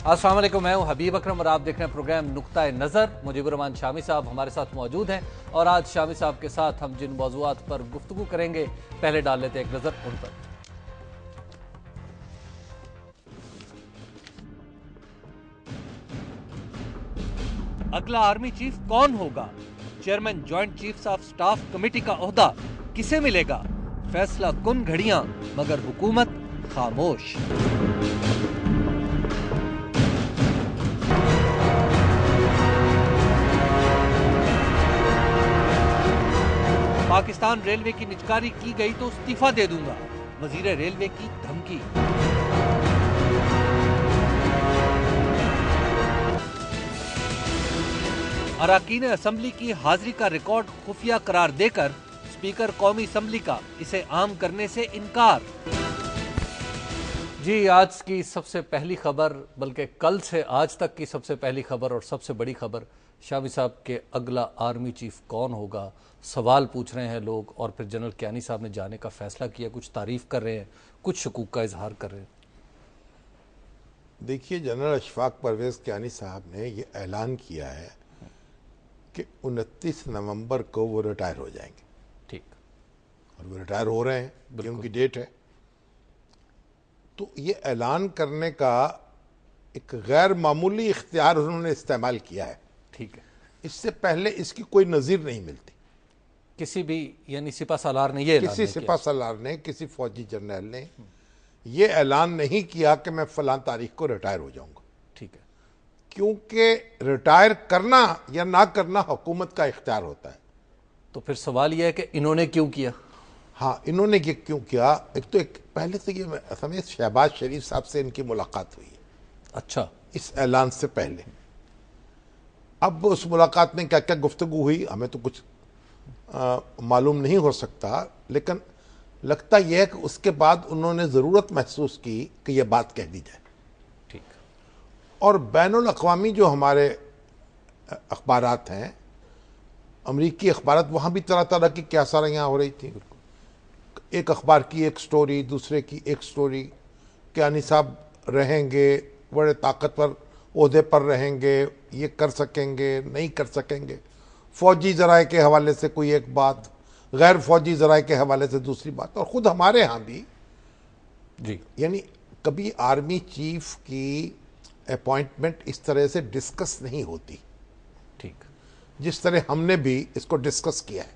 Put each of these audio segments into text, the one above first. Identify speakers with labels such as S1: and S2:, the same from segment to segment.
S1: अस्सलाम वालेकुम, मैं हूं हबीब अकरम और आप देख रहे हैं प्रोग्राम नुक्ता नज़र। मुजीबुर रहमान शामी साहब हमारे साथ मौजूद हैं और आज शामी साहब के साथ हम जिन मौज़ूआत पर गुफ्तगू करेंगे, पहले डाल लेते हैं एक नज़र उन पर। अगला आर्मी चीफ कौन होगा? Chairman joint chiefs of staff committee का ओहदा किसे मिलेगा? फैसला कुन घड़ियां मगर हुकूमत खामोश। पाकिस्तान रेलवे की निजकारी की गई तो इस्तीफा दे दूंगा, वजीर रेलवे की धमकी। अराकीन असम्बली की हाजिरी का रिकॉर्ड खुफिया करार देकर स्पीकर कौमी असम्बली का इसे आम करने से इनकार। जी, आज की सबसे पहली खबर, बल्कि कल से आज तक की सबसे पहली खबर और सबसे बड़ी खबर, शामी साहब के अगला आर्मी चीफ कौन होगा, सवाल पूछ रहे हैं लोग। और फिर जनरल कियानी साहब ने जाने का फैसला किया, कुछ तारीफ कर रहे हैं, कुछ शकूक का इजहार कर रहे हैं।
S2: देखिए, जनरल अशफाक परवेज़ कियानी साहब ने ये ऐलान किया है कि 29 नवंबर को वो रिटायर हो जाएंगे।
S1: ठीक,
S2: और वो रिटायर हो रहे हैं, ये उनकी डेट है। तो ये ऐलान करने का एक गैर मामूली इख्तियार उन्होंने इस्तेमाल किया है।
S1: ठीक है,
S2: इससे पहले इसकी कोई नज़ीर नहीं मिलती।
S1: किसी भी यानी सिपा सालार ने ये
S2: किसी सिपा सालार ने, किसी फौजी जर्नल ने ये ऐलान नहीं किया कि मैं फलां तारीख को रिटायर हो जाऊंगा।
S1: ठीक है,
S2: क्योंकि रिटायर करना या ना करना हुकूमत का इख्तियार होता है।
S1: तो फिर सवाल यह है कि इन्होंने क्यों किया?
S2: हाँ, इन्होंने ये क्यों किया? एक पहले तो ये समेत शहबाज शरीफ साहब से इनकी मुलाकात हुई है।
S1: अच्छा,
S2: इस ऐलान से पहले। अब उस मुलाकात में क्या क्या गुफ्तगू हुई हमें तो कुछ मालूम नहीं हो सकता, लेकिन लगता यह है कि उसके बाद उन्होंने ज़रूरत महसूस की कि यह बात कह दी जाए।
S1: ठीक।
S2: और बैनुल अक़वामी जो हमारे अखबारात हैं, अमरीकी अखबारात, वहाँ भी तरह तरह की क्या सारियाँ हो रही थी। एक अखबार की एक स्टोरी, दूसरे की एक स्टोरी। कियानी साहब रहेंगे, बड़े ताकतवर ओहदे पर रहेंगे, ये कर सकेंगे, नहीं कर सकेंगे। फौजी ज़राए के हवाले से कोई एक बात, गैर फौजी ज़राए के हवाले से दूसरी बात। और ख़ुद हमारे यहाँ भी
S1: जी,
S2: यानी कभी आर्मी चीफ की अपॉइंटमेंट इस तरह से डिस्कस नहीं होती,
S1: ठीक,
S2: जिस तरह हमने भी इसको डिस्कस किया है।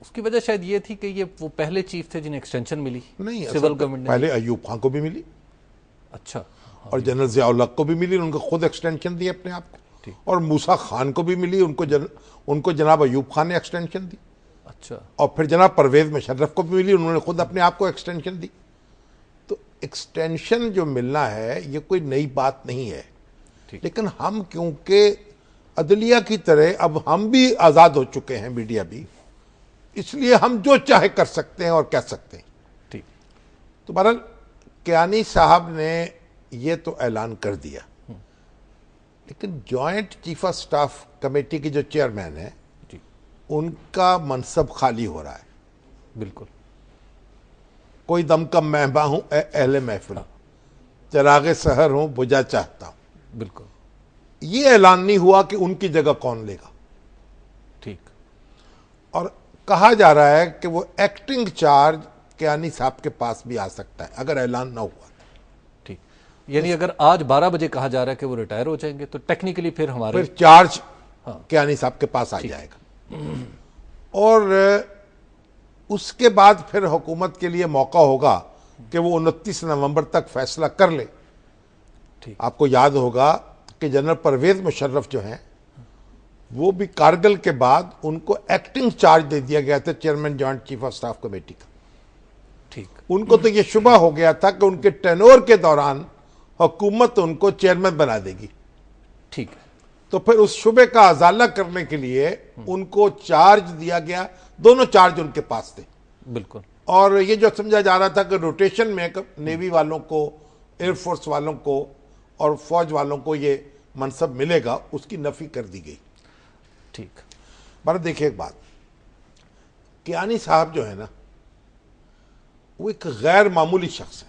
S1: उसकी वजह शायद ये थी कि ये वो पहले चीफ थे जिन्हें एक्सटेंशन मिली।
S2: नहीं,
S1: सिविल गवर्नमेंट ने।
S2: पहले अयूब खान को भी मिली।
S1: अच्छा।
S2: और जनरल ज़ियाउल हक को भी मिली, उनको खुद एक्सटेंशन दी अपने आप को। और मूसा खान को भी मिली, उनको जनाब अयूब खान ने एक्सटेंशन दी।
S1: अच्छा।
S2: और फिर जनाब परवेज़ मुशर्रफ को भी मिली, उन्होंने खुद अपने आप को एक्सटेंशन दी। तो एक्सटेंशन जो मिलना है ये कोई नई बात नहीं है। लेकिन हम क्योंकि अदलिया की तरह अब हम भी आज़ाद हो चुके हैं, मीडिया भी, इसलिए हम जो चाहे कर सकते हैं और कह सकते हैं।
S1: ठीक।
S2: तो बहरहाल कियानी साहब ने ये तो ऐलान कर दिया, लेकिन joint chief of staff committee के जो चेयरमैन है उनका मनसब खाली हो रहा है।
S1: बिल्कुल।
S2: कोई दम कम महबा हूं अहले महफिल, चरागे सहर हूं बुझा चाहता हूं।
S1: बिल्कुल।
S2: ये ऐलान नहीं हुआ कि उनकी जगह कौन लेगा।
S1: ठीक।
S2: और कहा जा रहा है कि वो एक्टिंग चार्ज कियानी साहब के पास भी आ सकता है अगर ऐलान ना हुआ।
S1: ठीक, यानी अगर आज 12 बजे कहा जा रहा है कि वो रिटायर हो जाएंगे तो टेक्निकली फिर हमारे
S2: फिर चार्ज कियानी साहब के पास आ जाएगा। और उसके बाद फिर हुकूमत के लिए मौका होगा कि वो 29 नवंबर तक फैसला कर ले। आपको याद होगा कि जनरल परवेज़ मुशर्रफ जो हैं वो भी कारगिल के बाद उनको एक्टिंग चार्ज दे दिया गया था, chairman joint chief of staff committee का।
S1: ठीक।
S2: उनको तो ये शुबा हो गया था कि उनके टेनोर के दौरान हुकूमत उनको चेयरमैन बना देगी।
S1: ठीक है।
S2: तो फिर उस शुबे का अजाला करने के लिए उनको चार्ज दिया गया। दोनों चार्ज उनके पास थे।
S1: बिल्कुल।
S2: और ये जो समझा जा रहा था कि रोटेशन में नेवी वालों को, एयरफोर्स वालों को और फौज वालों को ये मनसब मिलेगा, उसकी नफी कर दी गई।
S1: ठीक।
S2: पर देखिए एक बात, कियानी साहब जो है ना, वो एक गैर मामूली शख्स है।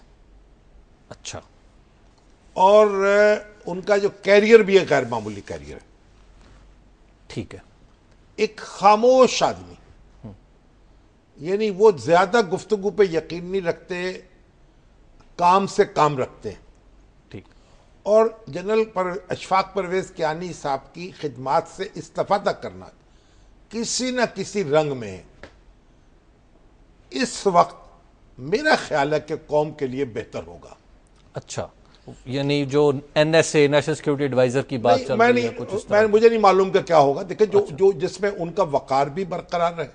S1: अच्छा।
S2: और उनका जो कैरियर भी एक गैर मामूली कैरियर है।
S1: ठीक है।
S2: एक खामोश आदमी, यानी वो ज्यादा गुफ्तगू पे यकीन नहीं रखते, काम से काम रखते हैं।
S1: ठीक।
S2: और जनरल अशफाक परवेज कियानी साहब की खिदमात से इस्तीफा करना किसी न किसी रंग में इस वक्त मेरा ख्याल है कि कौम के लिए बेहतर होगा।
S1: अच्छा, यानी जो एनएसए नेशनल सिक्योरिटी एडवाइजर की बात चल रही है कुछ इस तरह।
S2: मुझे नहीं मालूम कि क्या होगा। देखिए जो जिसमें उनका वकार भी बरकरार रहे,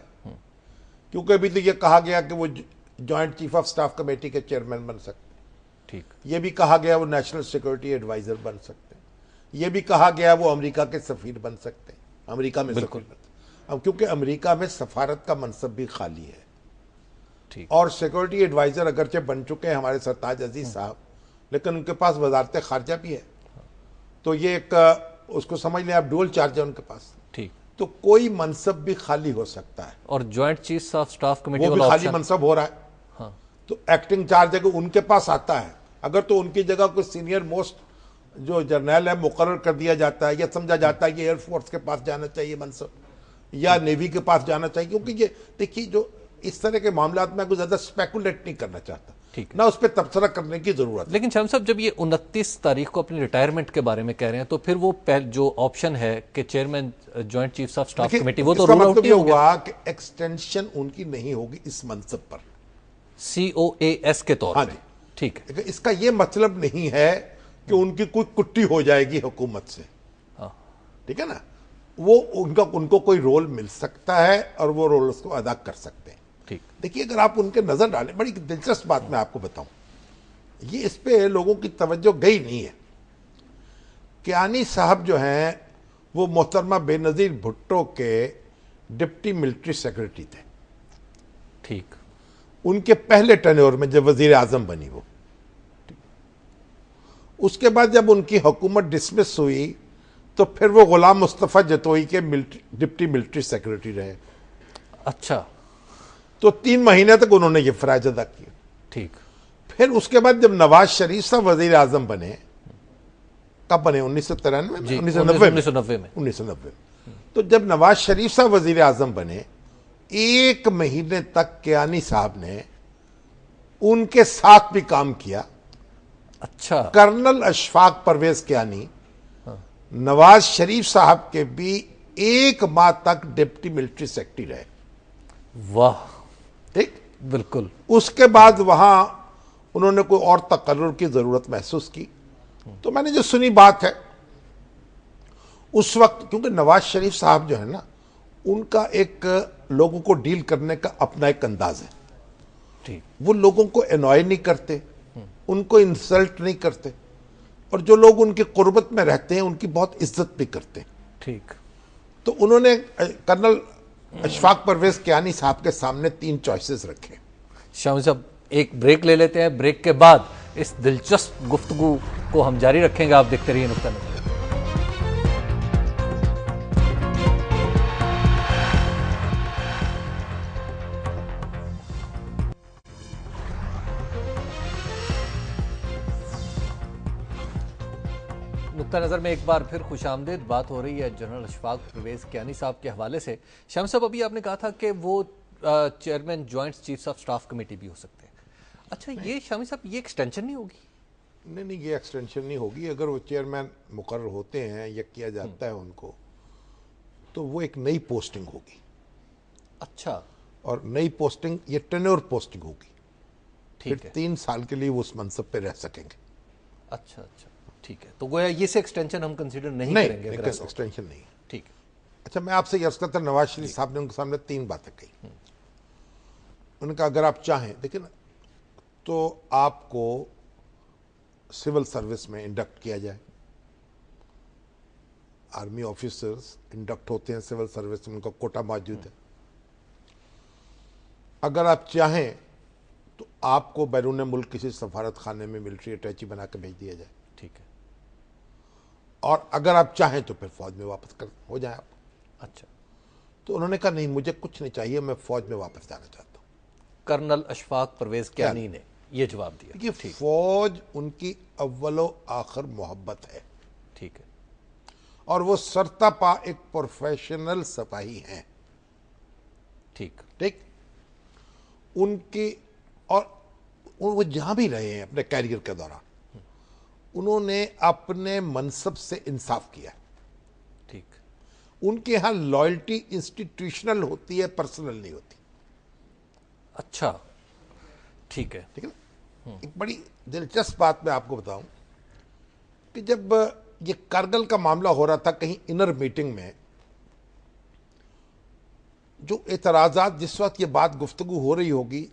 S2: क्योंकि अभी तो ये कहा गया कि वो joint chief of staff committee के चेयरमैन बन सकते।
S1: ठीक।
S2: ये भी कहा गया वो नेशनल सिक्योरिटी एडवाइजर बन सकते हैं। ये भी कहा गया वो अमेरिका के सफीर बन सकते हैं, अमेरिका में सफीर बन सकते हैं। अब क्योंकि अमेरिका में सफारत का मनसब भी खाली है।
S1: ठीक।
S2: और सिक्योरिटी एडवाइजर अगरचे बन चुके हैं हमारे सरताज अजीज साहब, लेकिन उनके पास वजारत खारजा भी है। तो ये एक उसको समझ लें आप, डुअल चार्ज है उनके पास।
S1: ठीक।
S2: तो कोई मनसब भी खाली हो सकता है।
S1: और joint chief of staff committee
S2: वो भी खाली मनसब हो रहा है।
S1: हाँ।
S2: तो एक्टिंग चार्ज अगर उनके पास आता है, अगर तो उनकी जगह कोई सीनियर मोस्ट जो जर्नल है मुकर्रर कर दिया जाता है, या समझा जाता है कि एयरफोर्स के पास जाना चाहिए मनसब, या नेवी के पास जाना चाहिए, क्योंकि ये देखिए जो इस तरह के मामला में कुछ ज्यादा स्पेकुलेट नहीं करना चाहता,
S1: ठीक
S2: ना उस पर तबसरा करने की जरूरत है।
S1: लेकिन शाम साहब, जब ये 29 तारीख को अपनी रिटायरमेंट के बारे में कह रहे हैं, तो फिर वो जो ऑप्शन है कि chairman joint chief of staff committee, वो तो रूल आउट नहीं
S2: हुआ कि एक्सटेंशन उनकी नहीं होगी इस मनसब पर,
S1: COAS के तौर
S2: हाँ
S1: पे।
S2: जी।
S1: ठीक है।
S2: इसका ये मतलब नहीं है कि उनकी कोई कुट्टी हो जाएगी हुकूमत से।
S1: हाँ।
S2: ठीक है ना, वो उनको कोई रोल मिल सकता है और वो रोल उसको अदा कर सकते हैं।
S1: ठीक।
S2: देखिए अगर आप उनके नजर डालें, बड़ी दिलचस्प बात मैं आपको बताऊं, ये इस पे लोगों की तवज्जो गई नहीं है। कियानी साहब जो हैं वो मोहतरमा बेनजीर भुट्टो के डिप्टी मिलिट्री सेक्रेटरी थे।
S1: ठीक।
S2: उनके पहले टेन्योर में जब वजीर आजम बनी वो, उसके बाद जब उनकी हुकूमत डिसमिस हुई तो फिर वो गुलाम मुस्तफ़ा जतोई के डिप्टी मिलिट्री सेक्रेटरी रहे।
S1: अच्छा।
S2: तो 3 महीने तक उन्होंने ये फराइज अदा किया।
S1: ठीक।
S2: फिर उसके बाद जब नवाज शरीफ साहब वजीर आजम बने, कब बने? 1993 में, 1990 में। तो जब नवाज शरीफ साहब वजीर आजम बने, 1 महीने तक कियानी साहब ने उनके साथ भी काम किया।
S1: अच्छा।
S2: कर्नल अशफाक परवेज कियानी नवाज शरीफ साहब के भी 1 माह तक डिप्टी मिलिट्री सेक्रेटरी रहे।
S1: वाह।
S2: ठीक।
S1: बिल्कुल।
S2: उसके बाद वहां उन्होंने कोई और तकर्रुर की जरूरत महसूस की। तो मैंने जो सुनी बात है उस वक्त, क्योंकि नवाज शरीफ साहब जो है ना, उनका एक लोगों को डील करने का अपना एक अंदाज है।
S1: ठीक।
S2: वो लोगों को एनॉय नहीं करते, उनको इंसल्ट नहीं करते, और जो लोग उनके कुर्बत में रहते हैं उनकी बहुत इज्जत भी करते हैं।
S1: ठीक।
S2: तो उन्होंने कर्नल अशफाक परवेज कियानी साहब के सामने 3 चॉइसेस रखे।
S1: शाम साहब, एक ब्रेक ले लेते हैं। ब्रेक के बाद इस दिलचस्प गुफ्तगू को हम जारी रखेंगे। आप देखते रहिए नुक्ता नज़र। नुक्ता नज़र में एक बार फिर खुशामदीद। बात हो रही है जनरल अशफाक परवेज कियानी साहब के हवाले से। शाम साहब, अभी आपने कहा था कि वो chairman joint chiefs of staff committee भी हो सकते हैं। अच्छा, ये शामी साहब, ये एक्सटेंशन नहीं होगी?
S2: नहीं, ये एक्सटेंशन नहीं होगी। अगर वो चेयरमैन मुकर्रर होते हैं या किया जाता है उनको, तो वो एक नई पोस्टिंग होगी।
S1: अच्छा।
S2: और नई पोस्टिंग, ये टेन्योर पोस्टिंग होगी।
S1: ठीक
S2: फिर
S1: है।
S2: 3 साल के लिए वो उस मनसब पे रह सकेंगे।
S1: अच्छा अच्छा, ठीक है। तो गोया ये से एक्सटेंशन हम कंसीडर नहीं करेंगे?
S2: एक्सटेंशन नहीं।
S1: ठीक।
S2: अच्छा, मैं आपसे ये अर्ज करता, नवाज शरीफ साहब ने उनके सामने 3 बातें कही। उनका अगर आप चाहें, देखिए ना, तो आपको सिविल सर्विस में इंडक्ट किया जाए। आर्मी ऑफिसर्स इंडक्ट होते हैं सिविल सर्विस में, उनका कोटा मौजूद है। अगर आप चाहें तो आपको बैरून मुल्क किसी सफारत खाने में मिलिट्री अटैची बना के भेज दिया जाए।
S1: ठीक है।
S2: और अगर आप चाहें तो फिर फौज में वापस कर हो जाए आप।
S1: अच्छा।
S2: तो उन्होंने कहा नहीं, मुझे कुछ नहीं चाहिए, मैं फौज में वापस जाना चाहता हूं।
S1: कर्नल अशफाक परवेज कियानी ने ये जवाब दिया।
S2: देखिए, फौज उनकी अव्वलो आखिर मोहब्बत है।
S1: ठीक है।
S2: और वो सरतापा एक प्रोफेशनल सिपाही हैं।
S1: ठीक।
S2: ठीक। उनकी, और वो जहां भी रहे हैं अपने कैरियर के दौरान, उन्होंने अपने मनसब से इंसाफ किया।
S1: ठीक।
S2: उनके यहां लॉयल्टी इंस्टीट्यूशनल होती है, पर्सनल नहीं होती।
S1: अच्छा, ठीक है।
S2: ठीक है ना। एक बड़ी दिलचस्प बात मैं आपको बताऊं कि जब ये कारगिल का मामला हो रहा था, कहीं इनर मीटिंग में जो एतराजात, जिस वक्त ये बात गुफ्तगू हो रही होगी,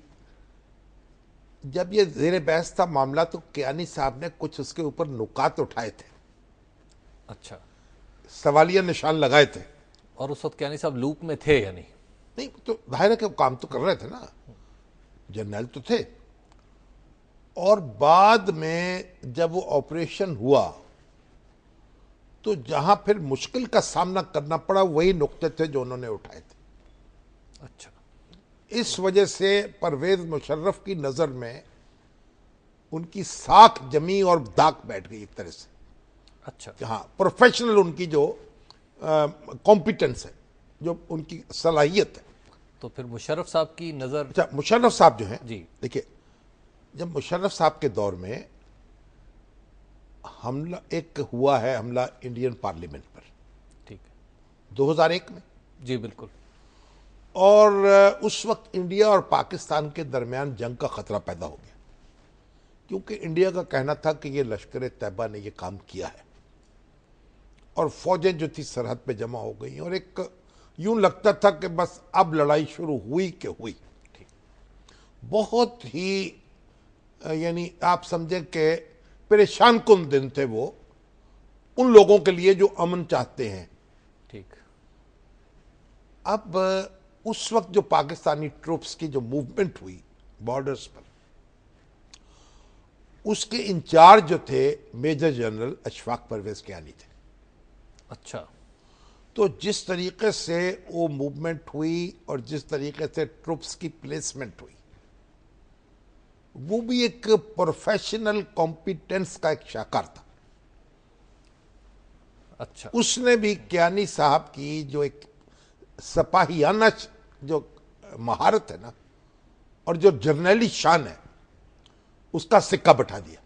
S2: जब ये ज़ेरे बहस था मामला, तो कियानी साहब ने कुछ उसके ऊपर नुकात उठाए थे।
S1: अच्छा।
S2: सवालिया निशान लगाए थे।
S1: और उस वक्त कियानी साहब लूप में थे यानी?
S2: नहीं, तो जाहिर है कि वो काम तो कर रहे थे ना, जर्नल तो थे। और बाद में जब वो ऑपरेशन हुआ तो जहां फिर मुश्किल का सामना करना पड़ा, वही नुक्ते थे जो उन्होंने उठाए थे।
S1: अच्छा।
S2: इस वजह से परवेज मुशर्रफ की नजर में उनकी साख जमी और दाग बैठ गई एक तरह से।
S1: अच्छा।
S2: हाँ, प्रोफेशनल उनकी जो कॉम्पिटेंस है, जो उनकी सलाहियत है।
S1: तो फिर मुशर्रफ साहब की नज़र?
S2: अच्छा, मुशर्रफ साहब जो हैं
S1: जी।
S2: देखिए, जब मुशर्रफ साहब के दौर में हमला एक हुआ है, हमला इंडियन पार्लियामेंट पर,
S1: ठीक है।
S2: 2001 में।
S1: जी बिल्कुल।
S2: और उस वक्त इंडिया और पाकिस्तान के दरमियान जंग का खतरा पैदा हो गया, क्योंकि इंडिया का कहना था कि ये लश्कर तैयबा ने ये काम किया है, और फौजें जो थी सरहद पे जमा हो गई, और एक यूं लगता था कि बस अब लड़ाई शुरू हुई कि हुई।
S1: ठीक।
S2: बहुत ही यानी आप समझें कि परेशान कुन दिन थे वो उन लोगों के लिए जो अमन चाहते हैं।
S1: ठीक।
S2: अब उस वक्त जो पाकिस्तानी ट्रूप्स की जो मूवमेंट हुई बॉर्डर्स पर, उसके इंचार्ज जो थे मेजर जनरल अशफाक परवेज कियानी थे।
S1: अच्छा।
S2: तो जिस तरीके से वो मूवमेंट हुई और जिस तरीके से ट्रूप्स की प्लेसमेंट हुई, वो भी एक प्रोफेशनल कॉम्पिटेंस का एक शाकार था।
S1: अच्छा।
S2: उसने भी कियानी साहब की जो एक सपाहियाना जो महारत है ना, और जो जर्नली शान है, उसका सिक्का बैठा दिया।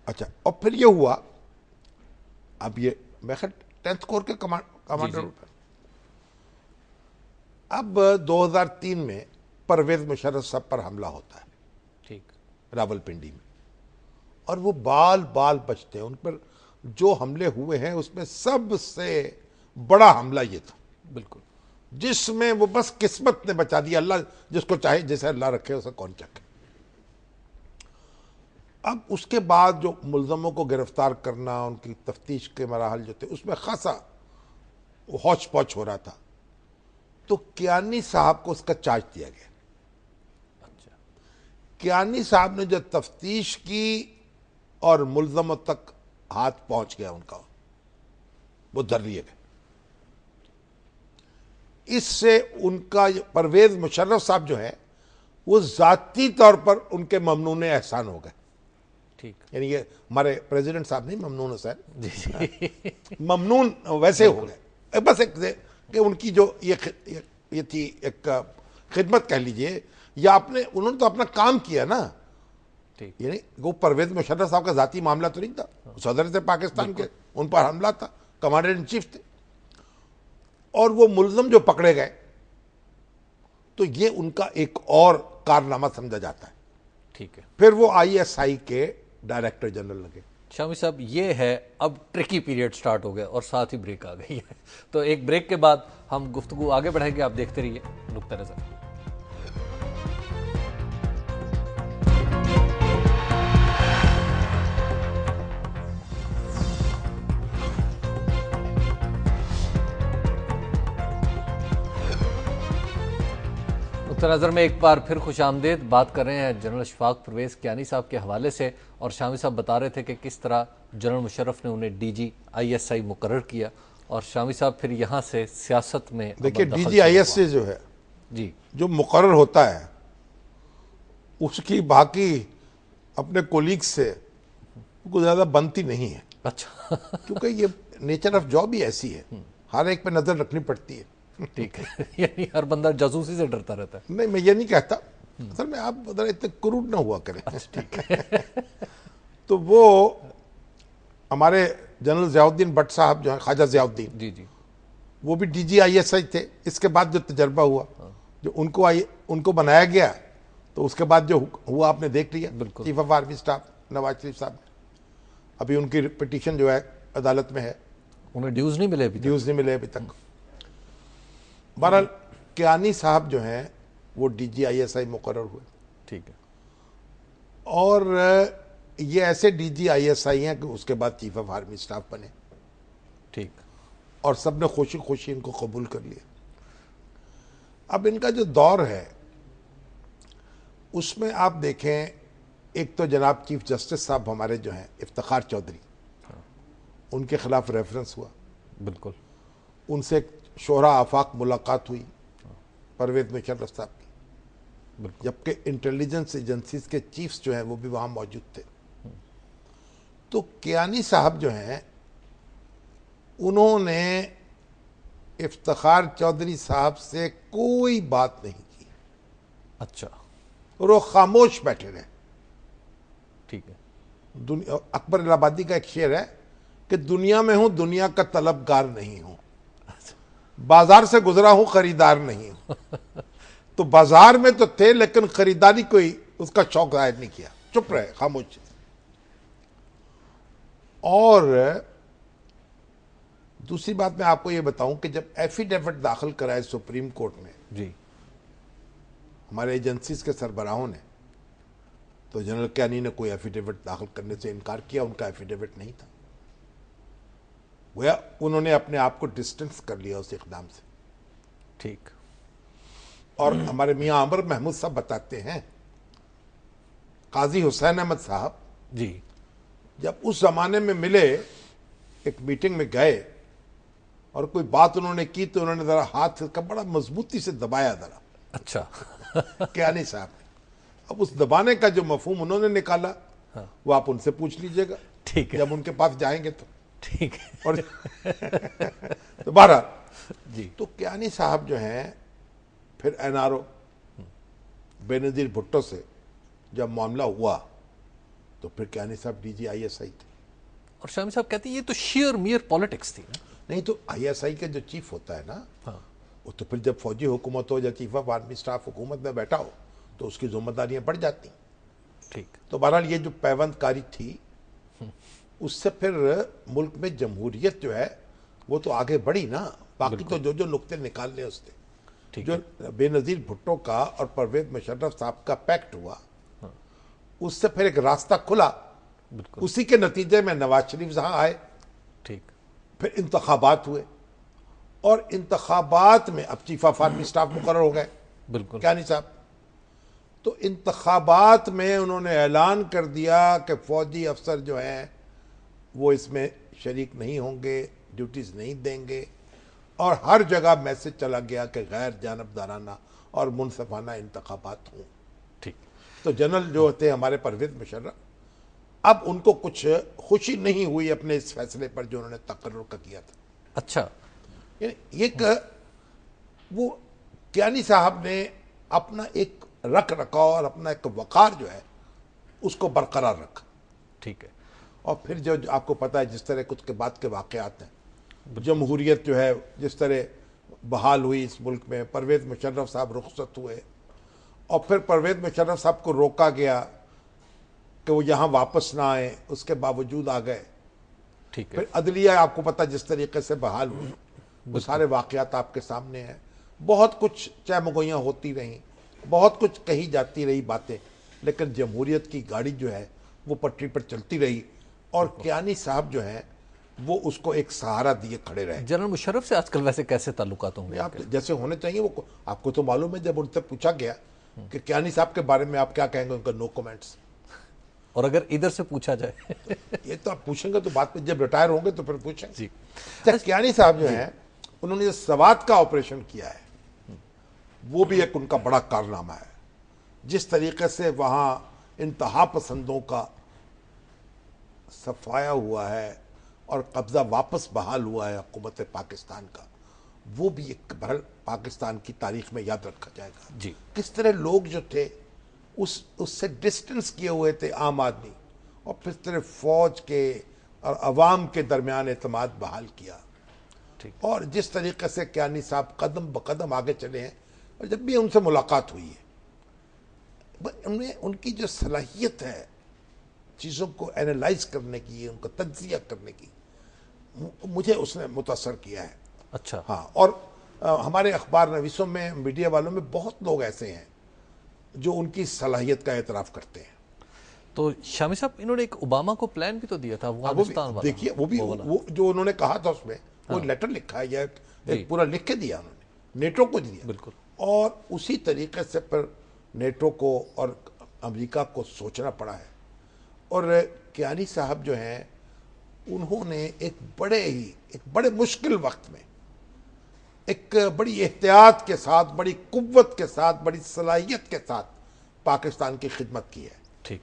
S2: अच्छा, और फिर ये हुआ, अब ये मैं 10th कोर के कमांडर। अब 2003 में परवेज मुशर्रफ साहब पर हमला होता है,
S1: ठीक,
S2: रावलपिंडी में, और वो बाल बाल बचते हैं। उन पर जो हमले हुए हैं उसमें सबसे बड़ा हमला ये था,
S1: बिल्कुल,
S2: जिसमें वो बस किस्मत ने बचा दिया। अल्लाह जिसको चाहे, जैसे अल्लाह रखे उसे कौन चखे। अब उसके बाद जो मुलजमों को गिरफ्तार करना, उनकी तफ्तीश के मराहल जो थे, उसमें खासा हौच पौच हो रहा था। तो कियानी साहब को उसका चार्ज दिया गया।
S1: अच्छा,
S2: कियानी साहब ने जो तफ्तीश की और मुलजमों तक हाथ पहुंच गया उनका, वो धर लिए गए। इससे उनका परवेज मुशर्रफ साहब जो है, वो जाती तौर पर उनके ममनून एहसान हो गए।
S1: ठीक,
S2: यानी ये हमारे प्रेसिडेंट साहब नहीं, ममनून हुसैन
S1: जी जी
S2: ममनून वैसे हो गए। बस एक कि उनकी जो ये थी एक खिदमत कह लीजिए, या उन्होंने तो अपना काम किया ना।
S1: ठीक,
S2: यानी वो परवेज मुशर्रफ साहब का जाती मामला तो नहीं था, सदर थे पाकिस्तान के, उन पर हमला था, कमांडर इन चीफ थे। और वो मुलजम जो पकड़े गए, तो ये उनका एक और कारनामा समझा जाता है।
S1: ठीक है।
S2: फिर वो ISI के डायरेक्टर जनरल लगे।
S1: शामी साहब, ये है अब ट्रिकी पीरियड स्टार्ट हो गया और साथ ही ब्रेक आ गई है। तो एक ब्रेक के बाद हम गुफ्तगू आगे बढ़ाएंगे, आप देखते रहिए नुक्ता नज़र। नुक्ता नज़र में एक बार फिर खुशामदीद। बात कर रहे हैं जनरल अशफाक परवेज कियानी साहब के हवाले से, और शामी साहब बता रहे थे कि किस तरह जनरल मुशर्रफ ने उन्हें DG ISI मुकर्रर किया। और शामी साहब फिर यहाँ से सियासत में
S2: देखिए, DG ISI जो है
S1: जी,
S2: जो मुकर्रर होता है, उसकी बाकी अपने कोलीग से कुछ ज़्यादा बनती नहीं है।
S1: अच्छा।
S2: क्योंकि ये नेचर ऑफ जॉब ही ऐसी है, हर एक पे नजर रखनी पड़ती है।
S1: ठीक है। यानी हर बंदा जासूसी से डरता रहता है।
S2: नहीं, मैं ये नहीं कहता, असल में आप जरा इतने क्रूड ना हुआ करें।
S1: ठीक है।
S2: तो वो हमारे जनरल ज़ियाउद्दीन भट्ट साहब जो है, ख्वाजा ज़ियाउद्दीन,
S1: जी जी।
S2: वो भी DGISI थे। इसके बाद जो तजर्बा हुआ, जो उनको बनाया गया, तो उसके बाद जो हुआ आपने देख लिया।
S1: बिल्कुल।
S2: Chief of army staff Nawaz Sharif साहब, अभी उनकी पिटीशन जो है अदालत में है,
S1: उन्हें ड्यूज नहीं मिले अभी तक।
S2: ड्यूज नहीं मिले अभी तक। बहरहाल कियानी साहब जो हैं वो DGISI मुकर्रर हुए,
S1: ठीक है।
S2: और ये ऐसे DGISI हैं कि उसके बाद चीफ ऑफ आर्मी स्टाफ बने,
S1: ठीक।
S2: और सबने खुशी खुशी इनको कबूल कर लिया। अब इनका जो दौर है उसमें आप देखें, एक तो जनाब चीफ जस्टिस साहब हमारे जो हैं इफ्तिखार चौधरी, उनके खिलाफ रेफरेंस हुआ,
S1: बिल्कुल।
S2: उनसे एक शोहरा आफाक मुलाकात हुई परवेज मुशर्रफ साहब की,
S1: बिल्कुल।
S2: जबकि इंटेलिजेंस एजेंसीज के चीफ्स जो हैं वो भी वहाँ मौजूद थे। तो कियानी साहब जो हैं उन्होंने इफ्तिखार चौधरी साहब से कोई बात नहीं की,
S1: अच्छा,
S2: और वो खामोश बैठे रहे।
S1: ठीक है।
S2: अकबर इलाहाबादी का एक शेर है कि दुनिया में हूं, दुनिया का तलबगार नहीं हूं, बाजार से गुजरा हूं, खरीदार नहीं हूं। तो बाजार में तो थे, लेकिन खरीदारी कोई उसका शौक जाहिर नहीं किया, चुप रहे, खामोश। और दूसरी बात मैं आपको यह बताऊं कि जब एफिडेविट दाखिल कराए सुप्रीम कोर्ट में
S1: जी।
S2: हमारे एजेंसीज के सरबराहों ने, तो जनरल कियानी ने कोई एफिडेविट दाखिल करने से इनकार किया, उनका एफिडेविट नहीं था। गोया उन्होंने अपने आप को डिस्टेंस कर लिया उस इकदाम से।
S1: ठीक।
S2: और हमारे मियां अमर महमूद साहब बताते हैं, काजी हुसैन अहमद साहब
S1: जी।
S2: जब उस जमाने में मिले, एक मीटिंग में गए और कोई बात उन्होंने की, तो उन्होंने जरा हाथ का बड़ा मजबूती से दबाया जरा,
S1: अच्छा।
S2: कियानी साहब ने। अब उस दबाने का जो मफहूम उन्होंने निकाला, वो आप उनसे पूछ लीजिएगा,
S1: ठीक है।
S2: जब उनके पास जाएंगे तो।
S1: ठीक है।
S2: और तो बहरहाल
S1: जी।
S2: तो कियानी साहब जो हैं, फिर NRO बेनजीर भुट्टो से जब मामला हुआ, तो फिर कियानी साहब DGISI थे।
S1: और शामी साहब कहते हैं ये तो शेयर मियर पॉलिटिक्स थी ना।
S2: नहीं तो ISI का जो चीफ होता है ना,
S1: हाँ।
S2: वो तो फिर जब फौजी हुकूमत हो या चीफ ऑफ आर्मी स्टाफ हुकूमत में बैठा हो, तो उसकी जिम्मेदारियां बढ़ जाती।
S1: ठीक।
S2: तो बहरहाल ये जो पैवंदकारी थी, उससे फिर मुल्क में जमहूरियत जो है वो तो आगे बढ़ी ना। बाकी तो जो जो नुक्ते निकालने उससे,
S1: ठीक
S2: जो बेनजीर भुट्टो का और परवेज मुशर्रफ साहब का पैक्ट हुआ, उससे फिर एक रास्ता खुला।
S1: बिल्कुल।
S2: उसी के नतीजे में नवाज शरीफ साहब आए,
S1: ठीक।
S2: फिर इंतखाबात हुए, और इंतखाबात में अब चीफ ऑफ आर्मी स्टाफ मुकर्रर हो गए
S1: बिल्कुल।
S2: कियानी साहब। तो इंतखाबात में उन्होंने ऐलान कर दिया कि फौजी अफसर जो हैं वो इसमें शरीक नहीं होंगे, ड्यूटीज नहीं देंगे, और हर जगह मैसेज चला गया कि गैर जानबदाराना और मुनसफाना इंतखाबात हों।
S1: ठीक।
S2: तो जनरल जो थे हमारे परवेज मुशर्रफ, अब उनको कुछ खुशी नहीं हुई अपने इस फैसले पर जो उन्होंने तकर्रुर का किया था।
S1: अच्छा।
S2: एक वो कियानी साहब ने अपना एक रख रखाव और अपना एक वकार जो है उसको बरकरार रखा।
S1: ठीक है।
S2: और फिर जो आपको पता है जिस तरह कुछ के बाद के वाकयात हैं, जमहूरियत जो है जिस तरह बहाल हुई इस मुल्क में, परवेज मुशर्रफ साहब रुखसत हुए, और फिर परवेज मुशर्रफ साहब को रोका गया कि वो यहाँ वापस ना आए, उसके बावजूद आ गए।
S1: ठीक है।
S2: फिर अदलिया आपको पता जिस तरीके से बहाल हुई, वो सारे वाकयात आपके सामने हैं। बहुत कुछ चहमगोइयाँ होती रहीं, बहुत कुछ कही जाती रही बातें, लेकिन जमहूरियत की गाड़ी जो है वो पटरी पर चलती रही, और कियानी साहब जो हैं वो उसको एक सहारा दिए खड़े रहे।
S1: जनरल मुशर्रफ से आजकल वैसे कैसे ताल्लुकात होंगे
S2: आप
S1: आपके?
S2: जैसे होने चाहिए वो, आपको तो मालूम है, जब उनसे पूछा गया कि कियानी साहब के बारे में आप क्या कहेंगे, उनका नो कमेंट्स।
S1: और अगर इधर से पूछा जाए
S2: ये तो आप पूछेंगे तो बात में जब रिटायर होंगे तो फिर पूछेंगे
S1: जी।
S2: अच्छा, कियानी साहब जो हैं उन्होंने जो सवात का ऑपरेशन किया है वो भी एक उनका बड़ा कारनामा है। जिस तरीके से वहाँ इंतहा पसंदों का सफाया हुआ है, और कब्जा वापस बहाल हुआ है हुकूमत पाकिस्तान का, वो भी एक बहल पाकिस्तान की तारीख में याद रखा जाएगा
S1: जी।
S2: किस तरह लोग जो थे उससे डिस्टेंस किए हुए थे आम आदमी, और फिर तरह फौज के और अवाम के दरमियान एतमाद बहाल किया।
S1: ठीक।
S2: और जिस तरीके से कियानी साहब कदम ब कदम आगे चले हैं, और जब भी उनसे मुलाकात हुई है उनमें उनकी जो सलाहियत है चीज़ों को एनालाइज करने की, उनको तज्जिया करने की, मुझे उसने मुतासर किया है।
S1: अच्छा।
S2: हाँ, और हमारे अखबार नवीसों में, मीडिया वालों में बहुत लोग ऐसे हैं जो उनकी सलाहियत का एतराफ़ करते हैं।
S1: तो शामी साहब, इन्होंने एक ओबामा को प्लान भी तो दिया था अफगानिस्तान वाला।
S2: देखिए वो जो उन्होंने कहा था उसमें वो लेटर लिखा है, या एक पूरा लिख के दिया उन्होंने, नेटो को दिया।
S1: बिल्कुल।
S2: और उसी तरीके से फिर नेटो को और अमेरिका को सोचना पड़ा है। और कियानी साहब जो हैं उन्होंने एक बड़े मुश्किल वक्त में एक बड़ी एहतियात के साथ, बड़ी कुव्वत के साथ, बड़ी सलाहियत के साथ पाकिस्तान की खिदमत की है।
S1: ठीक।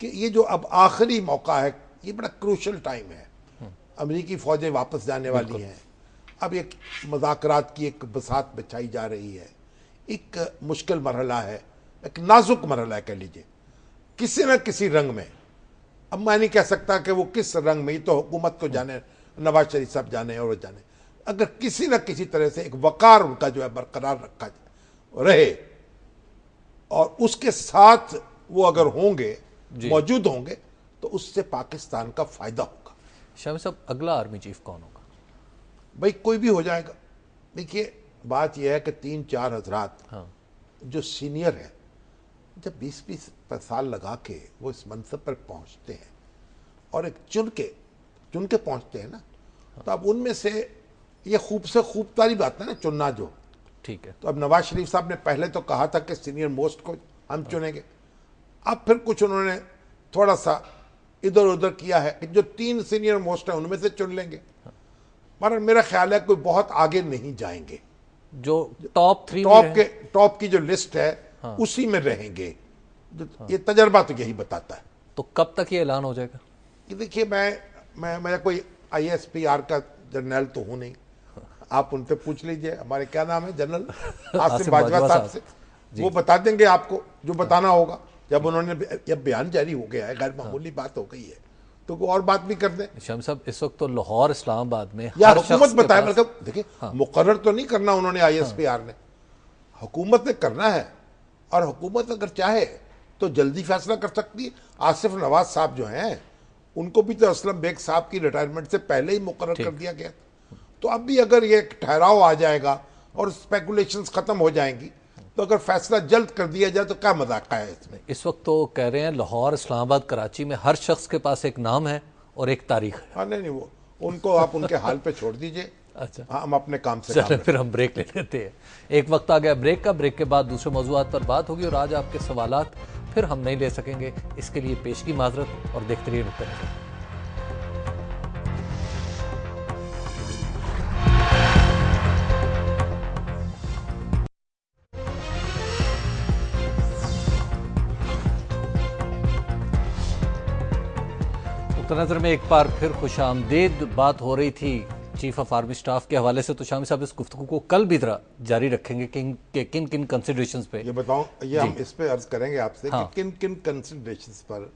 S2: कि ये जो अब आखिरी मौका है, ये बड़ा क्रूशल टाइम है। अमेरिकी फ़ौजें वापस जाने वाली हैं, अब एक मुज़ाकरात की एक बसात बिछाई जा रही है। एक मुश्किल मरहला है, एक नाजुक मरहला है कह लीजिए, किसी न किसी रंग में। अब मैं नहीं कह सकता कि वो किस रंग में, ये तो हुकूमत को जाने, नवाज शरीफ साहब जाने और वो जाने। अगर किसी न किसी तरह से एक वक़ार उनका जो है बरकरार रखा रहे, और उसके साथ वो अगर होंगे, मौजूद होंगे, तो उससे पाकिस्तान का फ़ायदा होगा।
S1: शामी साहब, अगला आर्मी चीफ कौन होगा?
S2: भाई कोई भी हो जाएगा। देखिए बात यह है कि 3-4 हजरात जो सीनियर हैं, जब 20-20 साल लगा के वो इस मनसब पर पहुंचते हैं और एक चुन के पहुंचते हैं ना, तो अब उनमें से ये खूब से खूब तारी बात है ना चुनना जो।
S1: ठीक है।
S2: तो अब नवाज शरीफ साहब ने पहले तो कहा था कि सीनियर मोस्ट को हम चुनेंगे, अब फिर कुछ उन्होंने थोड़ा सा इधर उधर किया है कि जो 3 सीनियर मोस्ट हैं उनमें से चुन लेंगे। मगर मेरा ख्याल है कोई बहुत आगे नहीं जाएंगे,
S1: जो टॉप
S2: की जो लिस्ट है उसी में रहेंगे। ये तजर्बा तो यही बताता है।
S1: तो कब तक ये ऐलान हो जाएगा?
S2: कि देखिए मैं कोई ISPR का जर्नल तो हूं नहीं, आप उनसे पूछ लीजिए, हमारे क्या नाम है जनरल आसिम बाजवा साहब से, वो बता देंगे आपको जो बताना होगा। जब उन्होंने जब बयान जारी हो गया है, गैर मामूली बात हो गई है, तो कोई और बात भी कर दें।
S1: शाम साहब, इस वक्त तो लाहौर इस्लामाबाद में
S2: या हुकूमत बताए, मतलब देखिए मुकर्रर तो नहीं करना उन्होंने ISPR ने, हुकूमत ने करना है। और हुकूमत अगर चाहे तो जल्दी फैसला कर सकती है। आसिफ नवाज साहब जो हैं उनको भी तो असलम बेग साहब की रिटायरमेंट से पहले ही मुकर्रर कर दिया गया। तो अब भी अगर ये ठहराव आ जाएगा और स्पेकुलेशंस खत्म हो जाएंगी, तो अगर फैसला जल्द कर दिया जाए तो क्या मजाक है इसमें।
S1: इस वक्त तो कह रहे हैं लाहौर, इस्लामाबाद, कराची में हर शख्स के पास एक नाम है और एक तारीख है।
S2: हाँ नहीं वो उनको आप उनके हाल पे छोड़ दीजिए।
S1: अच्छा,
S2: हाँ, हम अपने काम से
S1: चले फिर हम ब्रेक ले लेते हैं। एक वक्त आ गया ब्रेक का। ब्रेक के बाद दूसरे मौजूआत पर बात होगी और आज आपके सवालात फिर हम नहीं ले सकेंगे, इसके लिए पेश की माजरत और देखते रहिए नुक्ता नज़र। नज़र में एक बार फिर खुशामदीद बात हो रही थी चीफ ऑफ आर्मी स्टाफ के हवाले से। तो शामी साहब, इस गुफ्तगू को कल भी जारी रखेंगे कि किन किन कंसिडरेशंस पे
S2: ये बताऊं, ये हम इस पे अर्ज करेंगे आपसे कि किन किन कंसिडरेशंस पर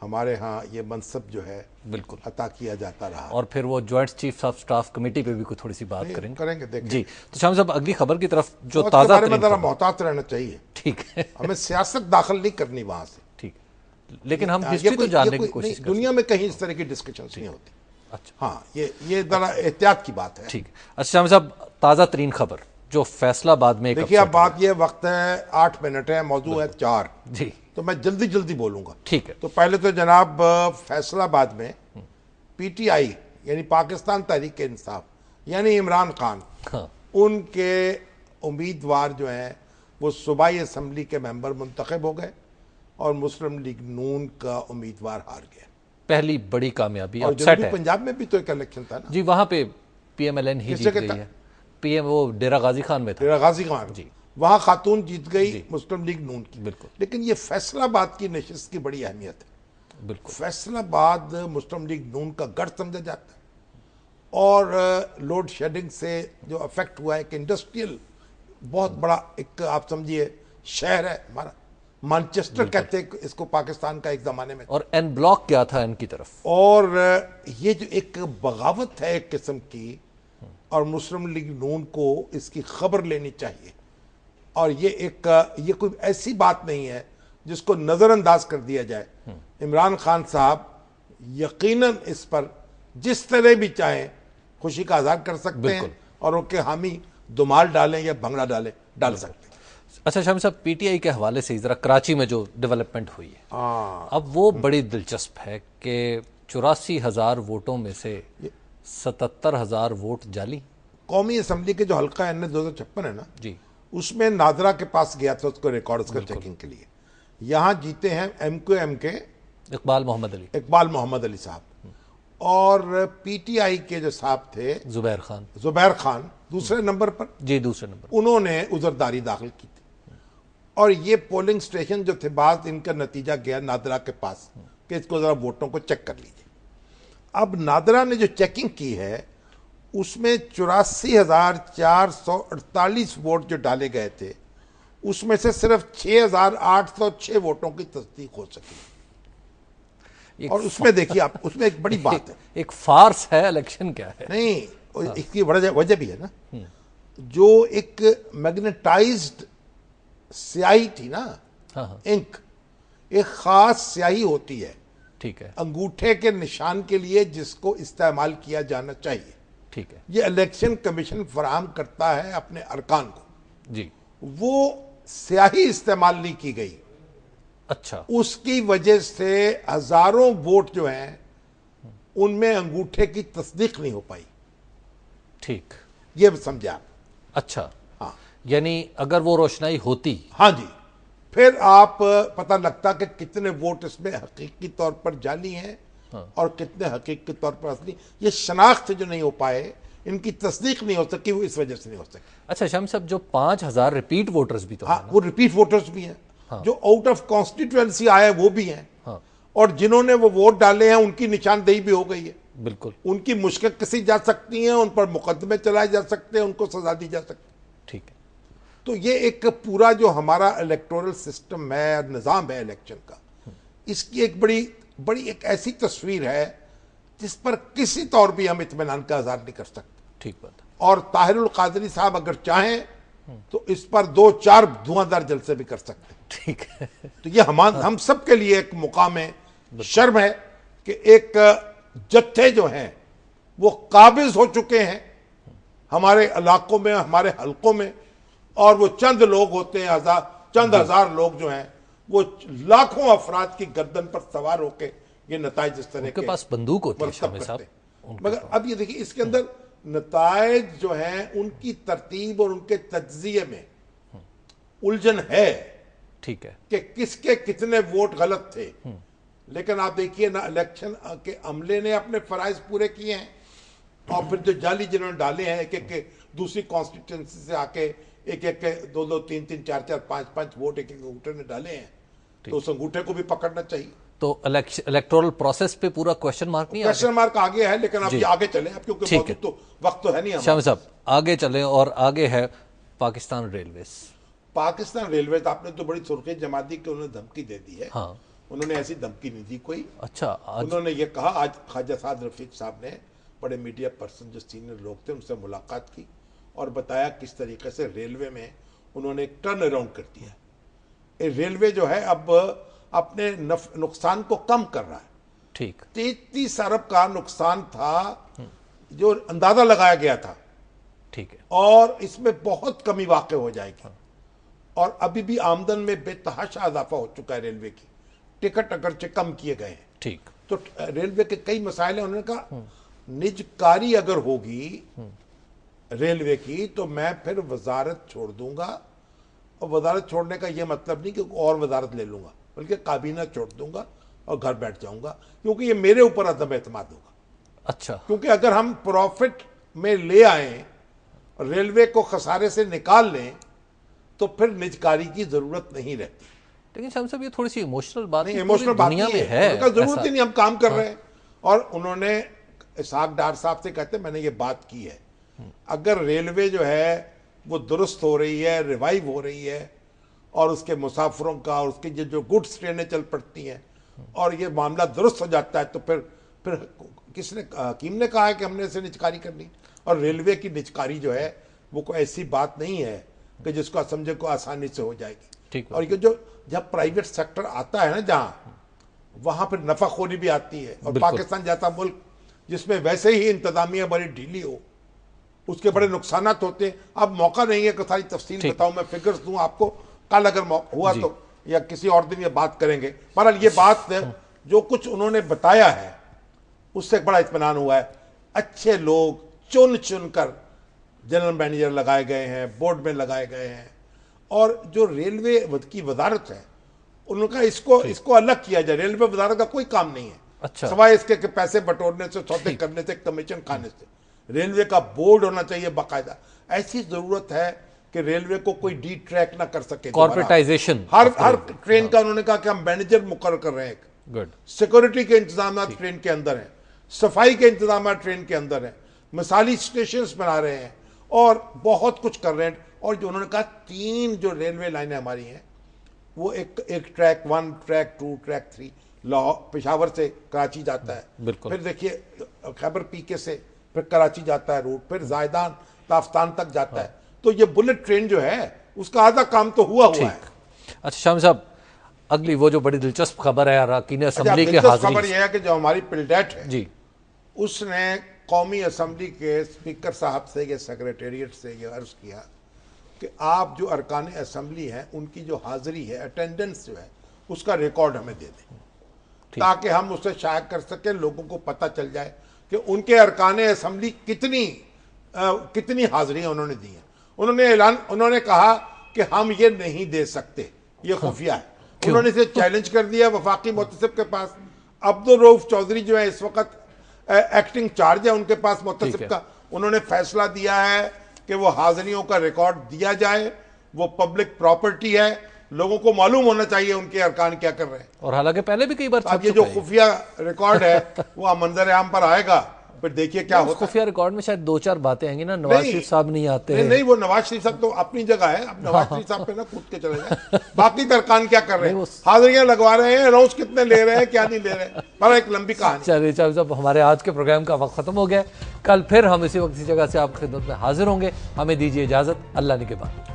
S2: हमारे यहाँ ये मनसब जो है
S1: बिल्कुल
S2: अता किया जाता रहा।
S1: और फिर वो joint chief of staff committee पे भी कोई थोड़ी सी बात करेंगे
S2: देखिए
S1: जी। तो शामी साहब, अगली खबर की तरफ जो ताज़ा
S2: में जरा मोहतात रहना चाहिए।
S1: ठीक है,
S2: हमें सियासत दाखिल नहीं करनी वहां से।
S1: ठीक, लेकिन हम हिस्ट्री तो जानने की कोशिश करें।
S2: दुनिया में कहीं इस तरह की डिस्कशन नहीं होती।
S1: अच्छा,
S2: हाँ, ये जरा एहतियात की बात है।
S1: ठीक। अच्छा शामी साहब, ताज़ा तरीन खबर जो फैसलाबाद में,
S2: देखिए अब बात ये वक्त है 8 मिनट है, मौजूद है 4
S1: जी,
S2: तो मैं जल्दी बोलूंगा।
S1: ठीक है।
S2: तो पहले तो जनाब फैसलाबाद में PTI यानी पाकिस्तान तहरीक इंसाफ यानी इमरान खान, उनके उम्मीदवार जो हैं वो सूबाई असम्बली के मेंबर मुंतखब हो गए और मुस्लिम लीग नून का उम्मीदवार हार गया।
S1: पहली बड़ी कामयाबी।
S2: और जनूबी पंजाब में भी तो एक इलेक्शन था ना
S1: जी, वहां पे PMLN ही जीत गई है। PM वो डेरा गाजी खान में था।
S2: डेरा गाजी खान
S1: जी,
S2: वहां खातून जीत गई मुस्लिम लीग नून की।
S1: बिल्कुल।
S2: लेकिन ये फैसलाबाद की नशिस्त की बड़ी अहमियत है।
S1: बिल्कुल।
S2: फैसलाबाद मुस्लिम लीग नून का गढ़ समझा जाता है, और लोड शेडिंग से जो अफेक्ट हुआ है कि इंडस्ट्रियल बहुत बड़ा एक आप समझिए शहर है हमारा, मैनचेस्टर कहते हैं इसको पाकिस्तान का एक जमाने में।
S1: और एन ब्लॉक क्या था इनकी तरफ,
S2: और ये जो एक बगावत है एक किस्म की, और मुस्लिम लीग नून को इसकी खबर लेनी चाहिए। और ये कोई ऐसी बात नहीं है जिसको नजरअंदाज कर दिया जाए। इमरान खान साहब यकीनन इस पर जिस तरह भी चाहें खुशी का इजहार कर सकते हैं, और उनके हामी दुमाल डालें या भंगड़ा डाल सकते हैं।
S1: अच्छा शामी साहब, पीटीआई के हवाले से जरा कराची में जो डेवलपमेंट हुई है अब वो बड़ी दिलचस्प है कि 84,000 वोटों में से 77,000 वोट जाली।
S2: कौमी असम्बली के जो हल्का है 256 है ना
S1: जी,
S2: उसमें नादरा के पास गया था उसको रिकॉर्ड्स का चेकिंग के लिए। यहाँ जीते हैं एमक्यूएम के
S1: इकबाल
S2: मोहम्मद अली साहब, और पीटीआई के जो साहब थे जुबैर खान दूसरे नंबर पर,
S1: जी दूसरे नंबर,
S2: उन्होंने उजरदारी दाखिल की थी। और ये पोलिंग स्टेशन जो थे, बाद इनका नतीजा गया नादरा के पास कि इसको जरा वोटों को चेक कर लीजिए। अब नादरा ने जो चेकिंग की है उसमें 84,448 वोट जो डाले गए थे उसमें से सिर्फ 6,806 वोटों की तस्दीक हो सकी। और उसमें देखिए आप, उसमें एक बड़ी बात है,
S1: एक फार्स है। इलेक्शन क्या है?
S2: नहीं, इसकी वजह भी है ना, जो एक मैग्नेटाइज्ड स्याही थी ना, इंक, एक खास स्याही होती है,
S1: ठीक है,
S2: अंगूठे के निशान के लिए जिसको इस्तेमाल किया जाना चाहिए,
S1: ठीक है,
S2: ये इलेक्शन कमीशन फराहम करता है अपने अरकान को
S1: जी।
S2: वो स्याही इस्तेमाल नहीं की गई,
S1: अच्छा,
S2: उसकी वजह से हजारों वोट जो हैं उनमें अंगूठे की तस्दीक नहीं हो पाई।
S1: ठीक,
S2: ये समझे आप?
S1: अच्छा,
S2: हाँ,
S1: यानी अगर वो रोशनाई होती,
S2: हाँ जी, फिर आप पता लगता कि कितने वोट इसमें हकीकी तौर पर जाली हैं, हाँ, और कितने हकीकी तौर पर असली। ये शनाख्त जो नहीं हो पाए, इनकी तस्दीक नहीं हो सकी, वो इस वजह से नहीं हो सकी।
S1: अच्छा शाम साहब, जो 5,000 रिपीट वोटर्स भी तो
S2: हाँ, वो रिपीट वोटर्स भी हैं, हाँ, जो आउट ऑफ कॉन्स्टिट्यूएंसी आए वो भी हैं, हाँ, और जिन्होंने वो वोट डाले हैं उनकी निशानदेही भी हो गई है।
S1: बिल्कुल,
S2: उनकी मुश्किल कसी जा सकती हैं, उन पर मुकदमे चलाए जा सकते हैं, उनको सजा दी जा सकती है।
S1: ठीक है।
S2: तो ये एक पूरा जो हमारा इलेक्टोरल सिस्टम है, निज़ाम है इलेक्शन का, इसकी एक बड़ी एक ऐसी तस्वीर है जिस पर किसी तौर भी हम इत्मीनान का इज़हार नहीं कर सकते।
S1: ठीक बात।
S2: और ताहिरुल कादरी साहब अगर चाहें तो इस पर 2-4 धुआंधार जलसे भी कर सकते हैं।
S1: ठीक है।
S2: तो ये हम सब के लिए एक मुकाम है, शर्म है कि एक जत्थे जो हैं वो काबिज हो चुके हैं हमारे इलाकों में, हमारे हलकों में, और वो चंद लोग होते हैं, चंद हजार लोग जो हैं वो लाखों अफराद की गर्दन पर सवार होके ये नताइज इस तरह के
S1: पास बंदूक होती है साहब।
S2: मगर अब ये देखिए, इसके अंदर नताइज जो हैं उनकी तरतीब और उनके तज्जिए में उलझन है, ठीक है, कि किसके कितने वोट गलत थे। लेकिन आप देखिए ना, इलेक्शन के अमले ने अपने फराइज पूरे किए हैं, और फिर जो जाली जिन्होंने डाले हैं एक एक दूसरी कॉन्स्टिट्यूंसी से आके एक एक 2-2, 3-3, 4-4, 5-5 वोट एक अंगूठे ने डाले हैं, तो उस अंगूठे को भी पकड़ना चाहिए। तो
S1: इलेक्टोरल प्रोसेस पे पूरा क्वेश्चन मार्क नहीं,
S2: क्वेश्चन मार्क आगे है, लेकिन अब ये आगे चले, अब क्योंकि तो वक्त तो है नहीं।
S1: शामी साहब आगे चले, और आगे है पाकिस्तान रेलवेज।
S2: पाकिस्तान रेलवेज आपने तो बड़ी सुर्खी जमा दी कि उन्होंने धमकी दे दी है।
S1: हाँ,
S2: उन्होंने ऐसी धमकी नहीं दी कोई।
S1: अच्छा,
S2: उन्होंने ये कहा, आज ख्वाजा साद रफीक साहब ने, बड़े मीडिया पर्सन जो सीनियर लोग थे, उनसे मुलाकात की और बताया किस तरीके से रेलवे में उन्होंने एक टर्न अराउंड कर दिया। रेलवे जो है अब अपने नुकसान को कम कर रहा है। ठीक, 33 अरब का नुकसान था जो अंदाजा लगाया गया था। ठीक है, और इसमें बहुत कमी वाक़ई हो जाएगी। और अभी भी आमदन में बेतहाशा इजाफा हो चुका है रेलवे की, टिकट अगरचे कम किए गए हैं। ठीक, तो रेलवे के कई मसाइल हैं। उन्होंने कहा निजकारी अगर होगी रेलवे की तो मैं फिर वजारत छोड़ दूंगा, और वजारत छोड़ने का यह मतलब नहीं कि और वजारत ले लूंगा, बल्कि काबीना छोड़ दूंगा और घर बैठ जाऊंगा, क्योंकि ये मेरे ऊपर अदम एतमाद होगा। अच्छा, क्योंकि अगर हम प्रॉफिट में ले आए, रेलवे को खसारे से निकाल लें, तो फिर निजकारी की जरूरत नहीं रहती।
S1: लेकिन शाम साहब ये थोड़ी सी इमोशनल बात
S2: नहीं, इमोशनल बात
S1: दुनिया
S2: नहीं
S1: में है,
S2: उनका जरूरत
S1: ऐसा।
S2: ही नहीं, हम काम कर रहे हैं। और उन्होंने इसहाक डार साहब से कहते मैंने ये बात की है, अगर रेलवे जो है वो दुरुस्त हो रही है, रिवाइव हो रही है, और उसके मुसाफिरों का और उसकी जो गुड्स ट्रेनें चल पड़ती हैं और ये मामला दुरुस्त हो जाता है, तो फिर किसने, हकीम ने कहा है कि हमने इसे निचकारी करनी। और रेलवे की निचकारी जो है वो कोई ऐसी बात नहीं है कि जिसको समझे को आसानी से हो जाएगी। और ये जो जब प्राइवेट सेक्टर आता है ना जहाँ, वहाँ फिर नफाखोरी भी आती है। और पाकिस्तान जैसा मुल्क जिसमें वैसे ही इंतजामिया बड़ी ढीली हो, उसके बड़े नुकसान होते हैं। अब मौका नहीं है कि सारी तफसील बताऊं, मैं फिगर्स दूं आपको, कल अगर हुआ तो या किसी और दिन ये बात करेंगे। बहरहाल ये बात जो कुछ उन्होंने बताया है उससे बड़ा इत्मीनान हुआ है। अच्छे लोग चुन चुन कर जनरल मैनेजर लगाए गए हैं, बोर्ड में लगाए गए हैं। और जो रेलवे की वजारत है उनका इसको अलग किया जाए। रेलवे वजारत का कोई काम नहीं है,
S1: अच्छा,
S2: सवाए इसके कि पैसे बटोरने से, सौदे करने से, कमीशन खाने से। रेलवे का बोर्ड होना चाहिए बाकायदा। ऐसी जरूरत है कि रेलवे को कोई डी ट्रैक ना कर सके।
S1: कॉर्पोरेटाइजेशन
S2: हर ट्रेन का उन्होंने कहा कि हम मैनेजर मुकर्रर कर रहे हैं।
S1: गुड।
S2: सिक्योरिटी के इंतजाम ट्रेन के अंदर हैं, सफाई के इंतजाम ट्रेन के अंदर हैं, मिसाली स्टेशन बना रहे हैं और बहुत कुछ कर रहे हैं। और जो उन्होंने कहा 3 जो रेलवे लाइनें हमारी हैं वो एक track 1, track 2, track 3 Lahore Peshawar से कराची जाता है। फिर देखिए खैबर पीके से फिर कराची जाता है रूट, फिर जायदान ताफ्तान तक जाता है। तो ये बुलेट ट्रेन जो है उसका आधा काम तो हुआ है।
S1: अच्छा शाम साहब, अगली वो जो बड़ी दिलचस्प खबर है अरकान असेंबली की हाजिरी।
S2: खबर यह है कि जो हमारी पिलडेट है
S1: जी,
S2: उसने कौमी असम्बली के स्पीकर साहब से या सेक्रेटेरिएट से ये अर्ज किया कि आप जो अरकान असम्बली हैं उनकी जो हाजिरी है, अटेंडेंस जो है, उसका रिकॉर्ड हमें दे दें ताकि हम उसे शाया कर सके, लोगों को पता चल जाए कि उनके अरकान असम्बली कितनी हाजिरियां उन्होंने दी हैं। उन्होंने कहा कि हम ये नहीं दे सकते, ये खुफिया है। उन्होंने इसे चैलेंज कर दिया वफाकी मुतसिब के पास। अब्दुल रऊफ चौधरी जो है इस वक्त एक्टिंग चार्ज है उनके पास मुतसिब का। उन्होंने फैसला दिया है कि वो हाजिरियों का रिकॉर्ड दिया जाए। वो पब्लिक प्रॉपर्टी है, लोगों को मालूम होना चाहिए उनके अरकान क्या कर रहे हैं।
S1: और हालांकि पहले भी कई बार
S2: अब ये जो खुफिया रिकॉर्ड है वो मंजर आम पर आएगा, फिर देखिए क्या होता है।
S1: खुफिया रिकॉर्ड में शायद 2-4 बातें आएंगी ना, नवाज शरीफ साहब नहीं आते।
S2: नहीं, वो नवाज शरीफ साहब तो अपनी जगह है, अब नवाज शरीफ साहब पे ना कूद के चले जाए। बाकी अरकान क्या कर रहे हैं, हाजिरियां लगवा रहे हैं, अनाउंस कितने ले रहे हैं, क्या नहीं ले रहे हैं, पर एक लंबी कहानी।
S1: चलिए साहब, हमारे आज के प्रोग्राम का वक्त खत्म हो गया। कल फिर हम इसी वक्त इसी जगह से आपकी खिदमत में हाजिर होंगे। हमें दीजिए इजाजत, अल्लाह ने के बाद।